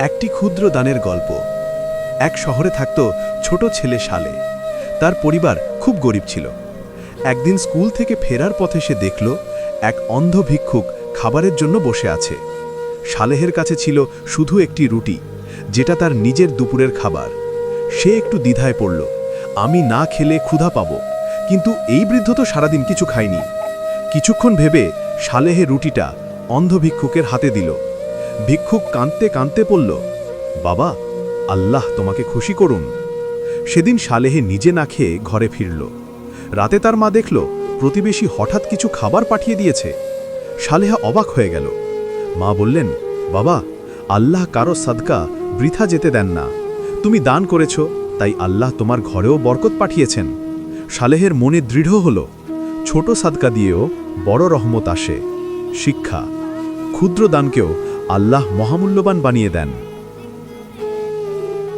একটি ক্ষুদ্র দানের গল্প। এক শহরে থাকত ছোট ছেলে সালে। তার পরিবার খুব গরিব ছিল। একদিন স্কুল থেকে ফেরার পথে সে দেখল এক অন্ধ ভিক্ষুক খাবারের জন্য বসে আছে। সালেহের কাছে ছিল শুধু একটি রুটি, যেটা তার নিজের দুপুরের খাবার। সে একটু দ্বিধায় পড়ল, আমি না খেলে ক্ষুধা পাব, কিন্তু এই বৃদ্ধ তো সারাদিন কিছু খায়নি। কিছুক্ষণ ভেবে সালেহে রুটিটা অন্ধ ভিক্ষুকের হাতে দিল। ভিক্ষুক কাঁদতে কাঁদতে বলল, বাবা, আল্লাহ তোমাকে খুশি করুন। সেদিন সালেহে নিজে না খেয়ে ঘরে ফিরল। রাতে তার মা দেখল প্রতিবেশী হঠাৎ কিছু খাবার পাঠিয়ে দিয়েছে। সালেহা অবাক হয়ে গেল। মা বললেন, বাবা, আল্লাহ কারো সাদকা বৃথা যেতে দেন না। তুমি দান করেছ, তাই আল্লাহ তোমার ঘরেও বরকত পাঠিয়েছেন। সালেহের মনে দৃঢ় হল, ছোট সাদকা দিয়েও বড় রহমত আসে। শিক্ষা: ক্ষুদ্র দানকেও আল্লাহ মহামূল্যবান বানিয়ে দেন।